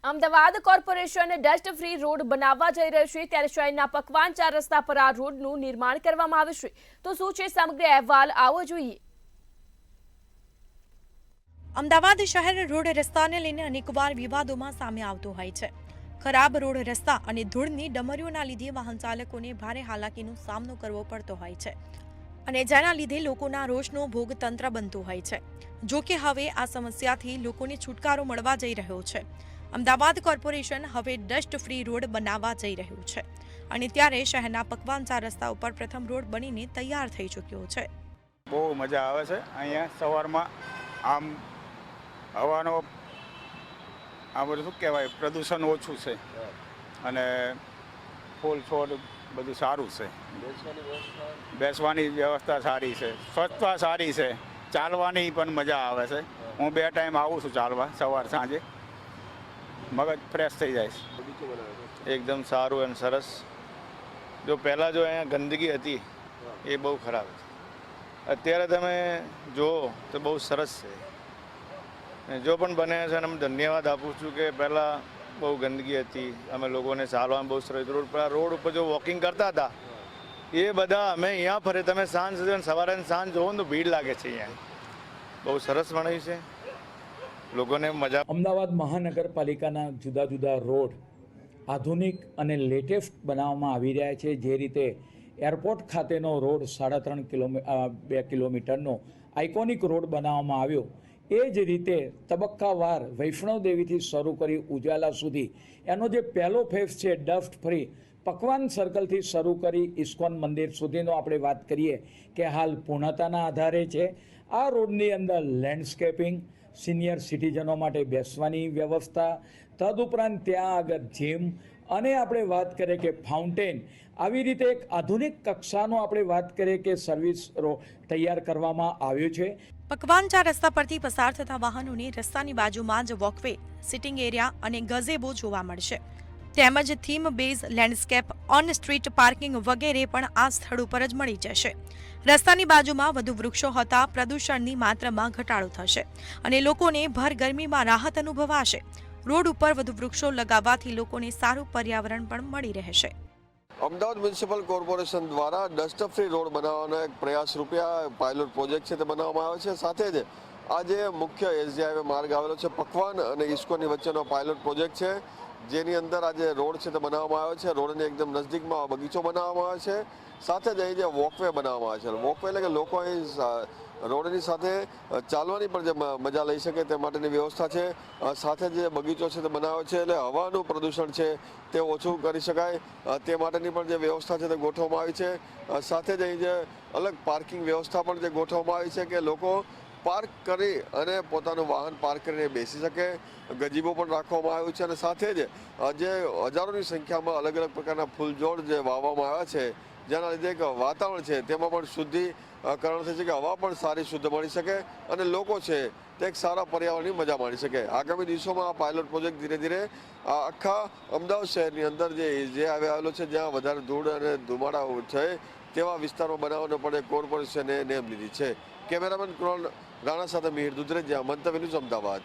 Ahmedabad corporation dust free road બનાવવા જઈ રહ્યું છે ત્યારે શહેરના પકવાન 4 રસ્તા પર આ રોડનું નિર્માણ કરવામાં આવ્યું છે તો શું છે સમગ્ર અહેવાલ આવો જોઈએ। અમદાવાદ શહેર રોડ રસ્તાને લઈને અનેકવાર વિવાદોમાં સામે આવતો હોય છે। ખરાબ રોડ રસ્તા અને ધૂળની ડમરીઓના લીધે વાહન ચાલકોને ભારે હાલાકીનો સામનો કરવો પડતો હોય છે અને જેના લીધે લોકોના રોષનો ભોગ તંત્ર બનતું હોય છે। જો કે હવે આ સમસ્યાથી લોકોને છુટકારો મળવા જઈ રહ્યો છે। અમદાવાદ કોર્પોરેશન હવે ડસ્ટ ફ્રી રોડ બનાવવા જઈ રહ્યું છે અને ત્યારે શહેરના પકવાન 4 રસ્તા ઉપર પ્રથમ રોડ બનીને તૈયાર થઈ ચૂક્યો છે। બહુ મજા આવે છે અહીંયા સવારમાં આમ હવાનો આ બધું શું કહેવાય પ્રદૂષણ ઓછું છે અને ફૂલ છોડ બધું સારું છે। બેસવાની વ્યવસ્થા સારી છે, સ્વચ્છતા સારી છે, ચાલવાની પણ મજા આવે છે। હું 2 ટાઈમ આવું છું ચાલવા, સવાર સાંજે, મગજ ફ્રેશ થઈ જાય છે। એકદમ સારું અને સરસ। જો પહેલાં જો અહીંયા ગંદકી હતી એ બહુ ખરાબ હતી, અત્યારે તમે જુઓ તો બહુ સરસ છે। જો પણ બને છે અને હું ધન્યવાદ આપું છું કે પહેલાં બહુ ગંદકી હતી, અમે લોકોને ચાલવામાં બહુ સરસ રોડ ઉપર જો વોકિંગ કરતા હતા એ બધા અમે અહીંયા ફરે, તમે સાંજ સુધી સવારે સાંજ જોવો ને તો ભીડ લાગે છે। અહીંયા બહુ સરસ બનાવ્યું છે, લોકોને મજા। અમદાવાદ મહાનગરપાલિકાના જુદા જુદા રોડ આધુનિક અને લેટેસ્ટ બનાવવામાં આવી રહ્યા છે। જે રીતે એરપોર્ટ ખાતેનો રોડ 2 કિલોમીટરનો આઇકોનિક રોડ બનાવવામાં આવ્યો, એ જ રીતે તબક્કાવાર વૈષ્ણવદેવીથી શરૂ કરી ઉજાલા સુધી એનો જે પહેલો ફેઝ છે ડસ્ટ ફ્રી પકવાન સર્કલથી શરૂ કરી ઇસ્કોન મંદિર સુધીનો આપણે વાત કરીએ કે હાલ પૂર્ણતાના આધારે છે। આ રોડની અંદર લેન્ડસ્કેપિંગ, સિનિયર સિટીઝનો માટે બેસવાની વ્યવસ્થા, તદુપરાંત ત્યાં આગળ જીમ અને આપણે વાત કરીએ કે ફાઉન્ટેન, આવી રીતે એક આધુનિક કક્ષાનો આપણે વાત કરીએ કે સર્વિસ તૈયાર કરવામાં આવ્યું છે। પકવાન 4 રસ્તા પરથી પસાર થતા વાહનોને રસ્તાની બાજુમાં જ વોકવે, સિટિંગ એરિયા અને ગઝેબો જોવા મળશે, તેમજ theme base landscape, on street parking વગેરે પણ આ સ્થળ ઉપર જ મળી જશે। રસ્તાની બાજુમાં વધુ વૃક્ષો હોતા પ્રદૂષણની માત્રામાં ઘટાડો થશે અને લોકોને ભર ગરમીમાં રાહત અનુભવાશે। રોડ ઉપર વધુ વૃક્ષો લગાવવાથી લોકોને સારું પર્યાવરણ પણ મળી રહેશે। અમદાવાદ મ્યુનિસિપલ કોર્પોરેશન દ્વારા ડસ્ટ ફ્રી રોડ બનાવવાનો એક પ્રયાસ રૂપે પાયલોટ પ્રોજેક્ટ છે તે બનાવવામાં આવે છે। સાથે જ આ જે મુખ્ય એસજી હાઈવે માર્ગ આવેલો છે પકવાન અને ઇસ્કોની વચ્ચેનો પાયલોટ પ્રોજેક્ટ છે, જેની અંદર આ જે રોડ છે તે બનાવવામાં આવ્યો છે। રોડની એકદમ નજીકમાં બગીચો બનાવવામાં આવે છે, સાથે જ અહીં જે વોકવે બનાવવામાં આવે છે, વોકવે એટલે કે લોકો અહીં રોડની સાથે ચાલવાની પણ જે મજા લઈ શકે તે માટેની વ્યવસ્થા છે। સાથે જે બગીચો છે તે બનાવ્યો છે એટલે હવાનું પ્રદૂષણ છે તે ઓછું કરી શકાય તે માટેની પણ જે વ્યવસ્થા છે તે ગોઠવવામાં આવી છે। સાથે જ અહીં જે અલગ પાર્કિંગ વ્યવસ્થા પણ જે ગોઠવવામાં આવી છે કે લોકો પાર્ક કરી અને પોતાનું વાહન પાર્ક કરીને બેસી શકે, ગજીબો પણ રાખવામાં આવ્યું છે અને સાથે જ જે હજારોની સંખ્યામાં અલગ અલગ પ્રકારના ફૂલછોડ જે વાવવામાં આવ્યા છે, જેના લીધે એક વાતાવરણ છે તેમાં પણ શુદ્ધિકરણ થઈ શકે, હવા પણ સારી શુદ્ધ મળી શકે અને લોકો છે તે એક સારા પર્યાવરણની મજા માણી શકે। આગામી દિવસોમાં આ પાયલોટ પ્રોજેક્ટ ધીરે ધીરે આખા અમદાવાદ શહેરની અંદર જે આવેલો છે જ્યાં વધારે ધૂળ અને ધુમાડા છે તેવા વિસ્તારો બનાવવાનો પણ કોર્પોરેશને નેમ લીધી છે। કેમેરામેન કૃણાલ રાણા સાથે મિહિર દુધરેજા, મંતવ્ય ન્યૂઝ, અમદાવાદ।